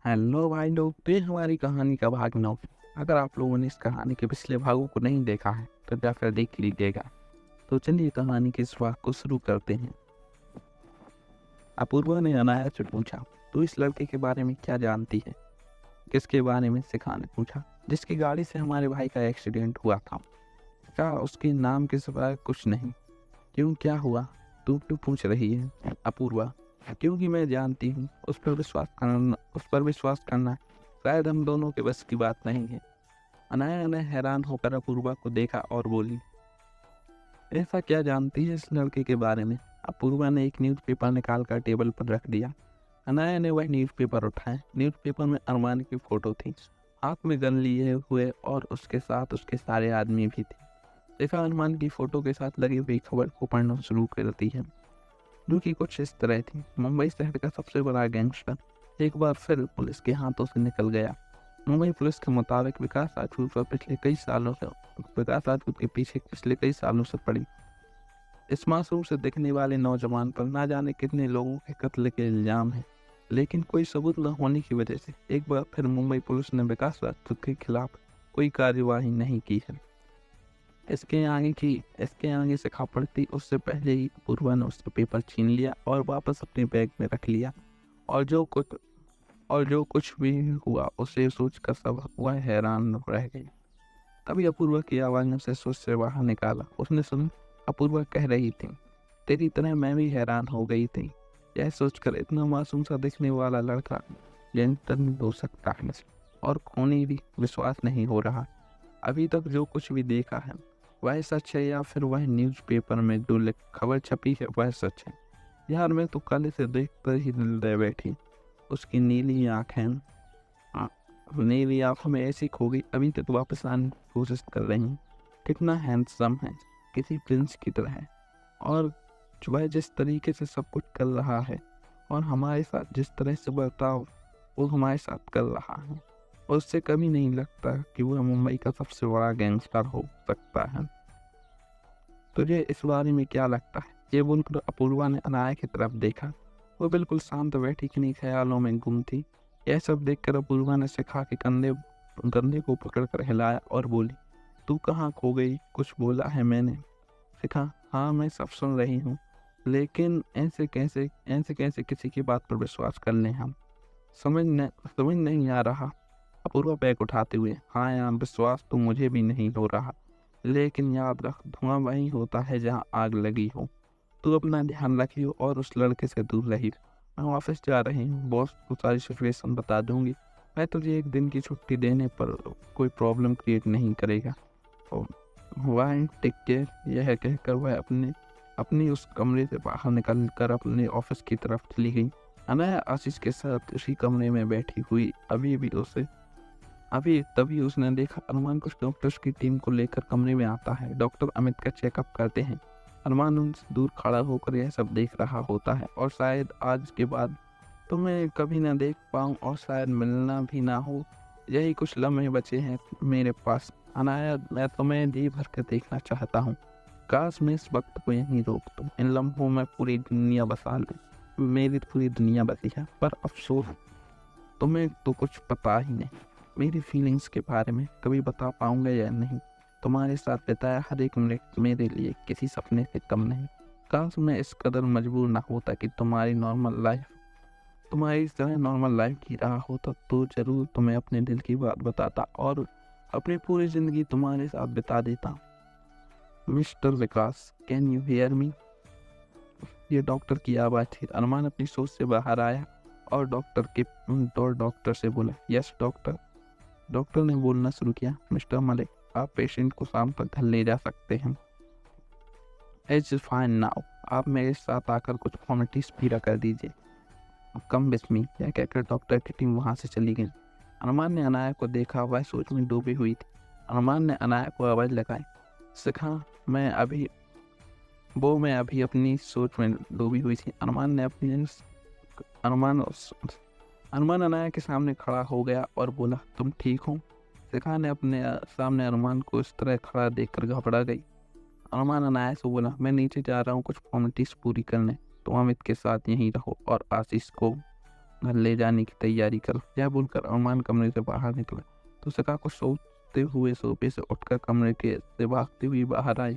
Hello भाई लोग, तो ये हमारी कहानी का भाग 9। अगर आप लोगों ने इस कहानी के पिछले भागों को नहीं देखा है तो जाकर देख लीजिएगा। तो चलिए कहानी के इस भाग को शुरू करते हैं। अपूर्वा ने अनाया से पूछा, तू इस लड़के के बारे में क्या जानती है? किसके बारे में? शिखा ने पूछा, जिसकी गाड़ी से हमारे भाई का एक्सीडेंट हुआ था। क्या उसके नाम के सिवाय कुछ नहीं? क्यों, क्या हुआ? तू क्यों पूछ रही है? अपूर्वा, क्योंकि मैं जानती हूँ उस पर विश्वास करना शायद हम दोनों के बस की बात नहीं है। अनाया ने हैरान होकर अपूर्वा को देखा और बोली, ऐसा क्या जानती है इस लड़के के बारे में? अपूर्वा ने एक न्यूज़पेपर निकाल कर टेबल पर रख दिया। अनाया ने वह न्यूज़पेपर उठाया। न्यूज़पेपर में अरमान की फोटो थी, हाथ में गन लिए हुए, और उसके साथ उसके सारे आदमी भी थे। देखा, अरमान की फोटो के साथ लगी हुई खबर को पढ़ना शुरू कर दी है, जो कि कुछ इस तरह थी। मुंबई शहर का सबसे बड़ा गैंगस्टर एक बार फिर पुलिस के हाथों से निकल गया। मुंबई पुलिस के मुताबिक विकास राजपूत के पीछे पिछले कई सालों से पड़ी। इस मासूम से दिखने वाले नौजवान पर ना जाने कितने लोगों के कत्ल के इल्जाम हैं, लेकिन कोई सबूत न होने की वजह से एक बार फिर मुंबई पुलिस ने विकास राजपूत के खिलाफ कोई कार्यवाही नहीं की है। इसके आगे से खा पड़ती उससे पहले ही पूर्वा ने उसका पेपर छीन लिया और वापस अपने बैग में रख लिया। और जो कुछ भी हुआ उसे सोचकर सब वह हैरान रह गई। तभी अपूर्वा की आवाज ने उसे सोच से बाहर निकाला। उसने सुना, अपूर्वा कह रही थी, तेरी तरह मैं भी हैरान हो गई थी। यह सोचकर इतना मासूम सा दिखने वाला लड़का गैंगस्टर नहीं हो सकता है, और खोने भी विश्वास नहीं हो रहा। अभी तक जो कुछ भी देखा है वह सच है, या फिर वह न्यूज़पेपर में जो खबर छपी है वह सच है? यार, मैं तो कल से देखकर ही दिल दे बैठी। उसकी नीली आंखों में ऐसी खो गई, अभी तक वापस आने की कोशिश कर रही हूँ। कितना हैंडसम है, किसी प्रिंस की तरह है। और वह जिस तरीके से सब कुछ कर रहा है, और हमारे साथ जिस तरह से बर्ताव वो हमारे साथ कर रहा है, उससे कभी नहीं लगता कि वह मुंबई का सबसे बड़ा गैंगस्टर हो सकता है। तुझे इस बारे में क्या लगता है? ये बोलकर अपूर्वा ने अनाया की तरफ देखा। वो बिल्कुल शांत बैठी, किन्हीं ख्यालों में गुम थी। यह सब देखकर अपूर्वा ने शिखा के कंधे को पकड़कर हिलाया और बोली, तू कहाँ खो गई? कुछ बोला है मैंने? शिखा, हाँ मैं सब सुन रही हूँ, लेकिन ऐसे कैसे किसी की बात पर विश्वास कर लें हम? समझ नहीं आ रहा। अपूर्वा बैग उठाते हुए, हाँ यार, विश्वास तो मुझे भी नहीं हो रहा, लेकिन याद रख, धुआं वही होता है जहाँ आग लगी हो। तू अपना ध्यान रखियो और उस लड़के से दूर रही। मैं ऑफिस जा रही हूँ, बॉस को सारी सिचुएशन बता दूंगी। मैं तुझे एक दिन की छुट्टी देने पर कोई प्रॉब्लम क्रिएट नहीं करेगा। तो वह टेक केयर, यह कहकर वह अपनी उस कमरे से बाहर निकल कर अपने ऑफिस की तरफ चली गई। अनाया आशीष के साथ उसी कमरे में बैठी हुई अभी तभी उसने देखा, अरमान कुछ डॉक्टर्स की टीम को लेकर कमरे में आता है। डॉक्टर अमित का चेकअप करते हैं। अरमान उनसे दूर खड़ा होकर यह सब देख रहा होता है, और शायद आज के बाद तुम्हें कभी ना देख पाऊँ, और शायद मिलना भी ना हो। यही कुछ लम्हे बचे हैं मेरे पास। अनाया, मैं तुम्हें जी भर कर देखना चाहता हूँ। काश मैं इस वक्त को यहीं रोक दूँ। इन लम्हों में पूरी दुनिया बसा लूँ। मेरी पूरी दुनिया बसी है, पर अफसोस तुम्हें तो कुछ पता ही नहीं। मेरी फीलिंग्स के बारे में कभी बता पाऊंगा या नहीं? तुम्हारे साथ बिताया हर एक मिनट मेरे लिए किसी सपने से कम नहीं। काश मैं इस कदर मजबूर ना होता कि तुम्हारी तरह नॉर्मल लाइफ जी रहा होता, तो जरूर तुम्हें अपने दिल की बात बताता और अपनी पूरी जिंदगी तुम्हारे साथ बिता देता। Mister Vikas, can you hear me? ये डॉक्टर की आवाज़ थी। अरमान अपनी सोच से बाहर आया और डॉक्टर से बोला, यस डॉक्टर। डॉक्टर ने बोलना शुरू किया, मिस्टर मलिक, आप पेशेंट को शाम तक घर ले जा सकते हैं। It's fine now. आप मेरे साथ आकर कुछ फॉर्मेलिटीज पूरा कर दीजिए। कम विथ मी, यह कहकर डॉक्टर की टीम वहाँ से चली गई। अरमान ने अनाया को देखा, वह सोच में डूबी हुई थी। अरमान ने अनाया को आवाज़ लगाई, शिखा, मैं अभी अपनी सोच में डूबी हुई थी। अरमान अनाया के सामने खड़ा हो गया और बोला, तुम ठीक हो? शिखा ने अपने सामने अरमान को इस तरह खड़ा देखकर घबरा गई। अरमान अनाया से बोला, मैं नीचे जा रहा हूँ कुछ फॉर्मेलिटीज पूरी करने, तुम अमित के साथ यहीं रहो और आशीष को घर ले जाने की तैयारी कर। यह बोलकर अरमान कमरे से बाहर निकला तो शिखा को सोते हुए सोफे से उठकर कमरे के से भागती हुई बाहर आई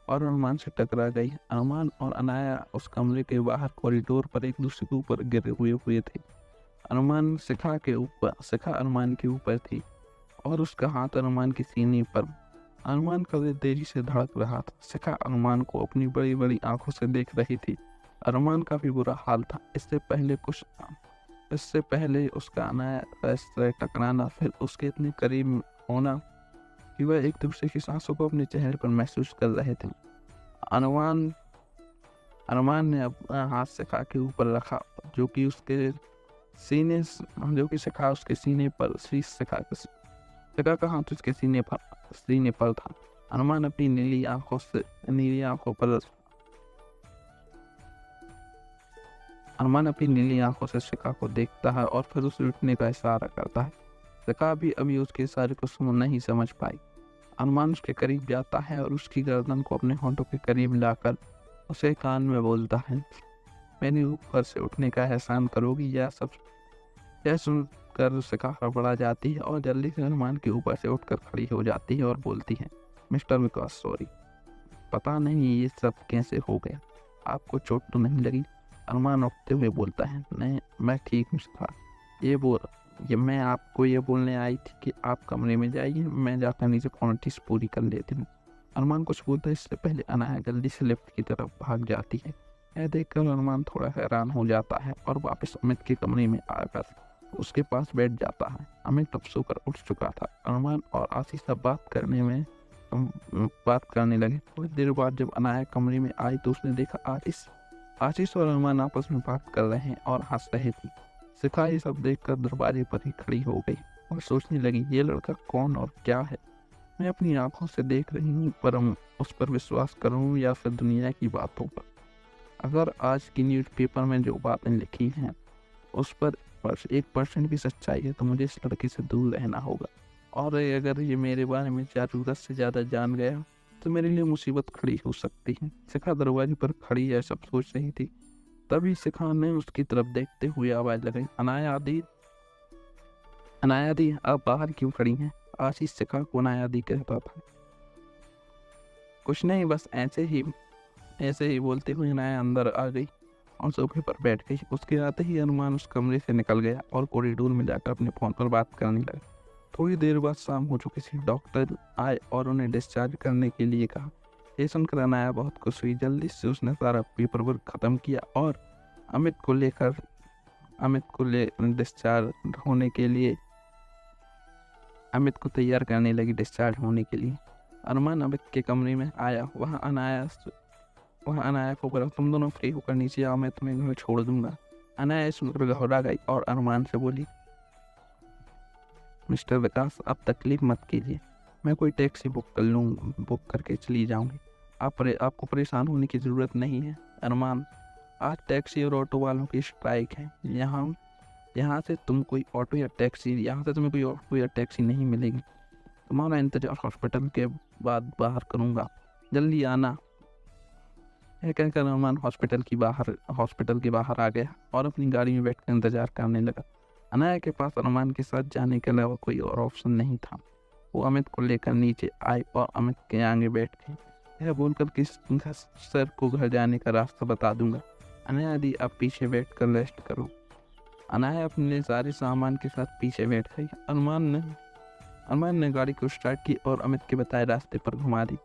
और अरमान से टकरा गई। अरमान और अनाया उस कमरे के बाहर कॉरिडोर पर एक दूसरे के ऊपर गिरे हुए थे। शिखा अरमान के ऊपर थी और उसका हाथ अरमान के सीने पर। अरमान का दिल तेजी से धड़क रहा था। शिखा अरमान को अपनी बड़ी बड़ी आंखों से देख रही थी। अरमान का भी बुरा हाल था। इससे पहले उसका अनाया से टकराना, फिर उसके इतने करीब होना कि वह एक दूसरे की सांसों को अपने चेहरे पर महसूस कर रहे थे। अरमान ने अपना हाथ शिखा के ऊपर रखा जो कि शिखा उसके सीने पर शिखा का हाथ उसके सीने पर था। अरमान अपनी नीली आंखों से शिखा को देखता है और फिर उसे उठने का इशारा करता है। शिखा भी अभी उसके इशारे को नहीं समझ पाई। अरमान उसके करीब जाता है और उसकी गर्दन को अपने होंठों के करीब लाकर उसे कान में बोलता है, मेरे ऊपर से उठने का एहसान करोगी? यह सुनकर शिखा हड़बड़ा जाती है और जल्दी से अरमान के ऊपर से उठकर खड़ी हो जाती है और बोलती है, मिस्टर विकास, सॉरी, पता नहीं ये सब कैसे हो गया। आपको चोट तो नहीं लगी? अरमान उठते हुए बोलता है, नहीं, मैं ठीक हूँ शिखा। मैं आपको ये बोलने आई थी कि आप कमरे में जाइए, मैं जाकर नीचे फॉर्मेलिटीज पूरी कर लेती हूँ। अरमान कुछ बोलता है इससे पहले अनाया जल्दी से लिफ्ट की तरफ भाग जाती है। यह देखकर अरमान थोड़ा हैरान हो जाता है और वापस अमित के कमरे में आकर उसके पास बैठ जाता है। अमित तब सोकर उठ चुका था। अरमान और आशीष सब बात करने लगे। थोड़ी देर बाद जब अनाया कमरे में आई तो उसने देखा आशीष और अरमान आपस में बात कर रहे हैं और हंस रहे थे। शिखा ये सब देखकर दरवाजे पर ही खड़ी हो गई और सोचने लगी, ये लड़का कौन और क्या है? मैं अपनी आंखों से देख रही हूँ, पर उस पर विश्वास करूँ या फिर दुनिया की बातों पर? अगर आज की न्यूज़पेपर में जो बातें लिखी हैं उस पर 1% भी सच्चाई है तो मुझे इस लड़के से दूर रहना होगा। और अगर ये मेरे बारे में ज़रूरत से ज़्यादा जान गया तो मेरे लिए मुसीबत खड़ी हो सकती है। शिखा दरवाजे पर खड़ी है, सब सोच रही थी। तभी शिखा ने उसकी तरफ देखते हुए आवाज़ लगाई, अनाया दी, आप बाहर क्यों खड़ी हैं? आशीष शिखा को अनाया दी कहता था। कुछ नहीं, बस ऐसे ही बोलते हुए अनाया अंदर आ गई और सोफे पर बैठ गई। उसके आते ही अरमान उस कमरे से निकल गया और कॉरिडोर में जाकर अपने फ़ोन पर बात करने लगा। थोड़ी देर बाद शाम हो चुकी थी। डॉक्टर आए और उन्हें डिस्चार्ज करने के लिए कहा। ये सुनकर अनाया बहुत खुश हुई। जल्दी से उसने सारा पेपर वर्क ख़त्म किया और अमित को तैयार करने लगी डिस्चार्ज होने के लिए। अरमान अमित के कमरे में आया। वहाँ अनाया को बोला, तुम दोनों फ्री होकर नीचे आओ, मैं तुम्हें घर छोड़ दूंगा। अनाया सुनकर घबरा गई और अरमान से बोली, मिस्टर विकास, आप तकलीफ मत कीजिए, मैं कोई टैक्सी बुक करके चली जाऊंगी। आपको परेशान होने की ज़रूरत नहीं है। अरमान, आज टैक्सी और ऑटो वालों की स्ट्राइक है। यहाँ से तुम्हें कोई ऑटो या टैक्सी नहीं मिलेगी। तुम्हारा इंतजार हॉस्पिटल के बाद बाहर करूँगा, जल्दी आना। यह कहकर अरमान हॉस्पिटल के बाहर आ गया और अपनी गाड़ी में बैठकर इंतजार करने लगा। अनाया के पास अरमान के साथ जाने के अलावा कोई और ऑप्शन नहीं था। वो अमित को लेकर नीचे आई और अमित के आगे बैठ गई। यह बोलकर कि सर को घर जाने का रास्ता बता दूंगा। अनाया दी, आप पीछे बैठ कर रेस्ट करो। अनाया अपने सारे सामान के साथ पीछे बैठ गई। अरमान ने गाड़ी को स्टार्ट की और अमित के बताए रास्ते पर घुमा दी।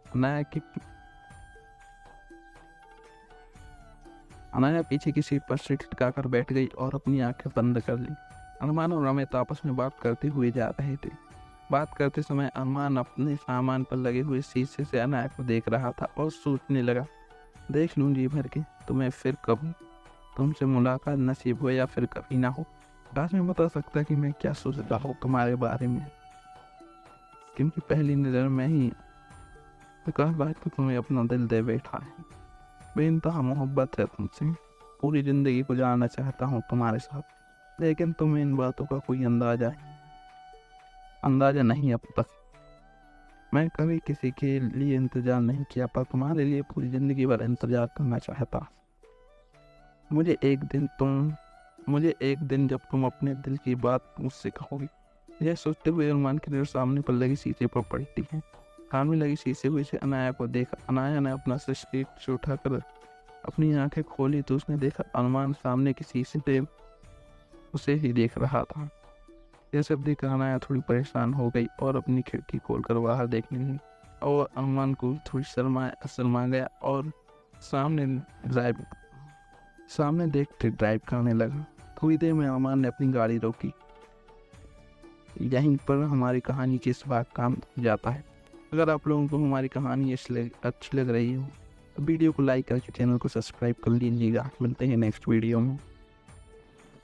अनाया पीछे की सीट पर सीट टिकाकर बैठ गई और अपनी आंखें बंद कर ली। अरमान और अमित आपस में बात करते हुए जा रहे थे। बात करते समय अरमान अपने सामान पर लगे हुए शीशे से अनाया को देख रहा था और सोचने लगा, देख लूँ जी भर के, तुम्हें फिर कभी तुमसे मुलाकात नसीब हो या फिर कभी ना हो। लास्ट में बता सकता कि मैं क्या सोच रहा हूँ तुम्हारे बारे में, क्योंकि पहली नज़र में ही विकास भाई तो तुम्हें अपना दिल दे बैठा है। बेइंतहा मोहब्बत है तुमसे, पूरी ज़िंदगी गुजारना चाहता हूँ तुम्हारे साथ, लेकिन तुम्हें इन बातों का कोई अंदाज़ा नहीं अब तक। मैं कभी किसी के लिए इंतज़ार नहीं किया, पर तुम्हारे लिए पूरी ज़िंदगी भर इंतज़ार करना चाहता। मुझे एक दिन तुम मुझे एक दिन जब तुम अपने दिल की बात मुझसे कहोगी। यह सोचते हुए अरमान की नज़र सामने पर लगी शीशे पर पड़ती है। कान में लगी शीशे हुए से अनाया को देखा। अनाया ने अपना सिर उठाकर अपनी आंखें खोली तो उसने देखा अरमान सामने की शीशे से उसे ही देख रहा था। यह सब देख अनाया थोड़ी परेशान हो गई और अपनी खिड़की खोलकर बाहर देखने लगी और अरमान को थोड़ी शर्मा गया और सामने देखते ड्राइव करने लगा। थोड़ी देर में अरमान ने अपनी गाड़ी रोकी। यहीं पर हमारी कहानी के इस भाग काम जाता है। अगर आप लोगों को हमारी कहानी अच्छी लग रही हो तो वीडियो को लाइक करके चैनल को सब्सक्राइब कर लीजिएगा। मिलते हैं नेक्स्ट वीडियो में।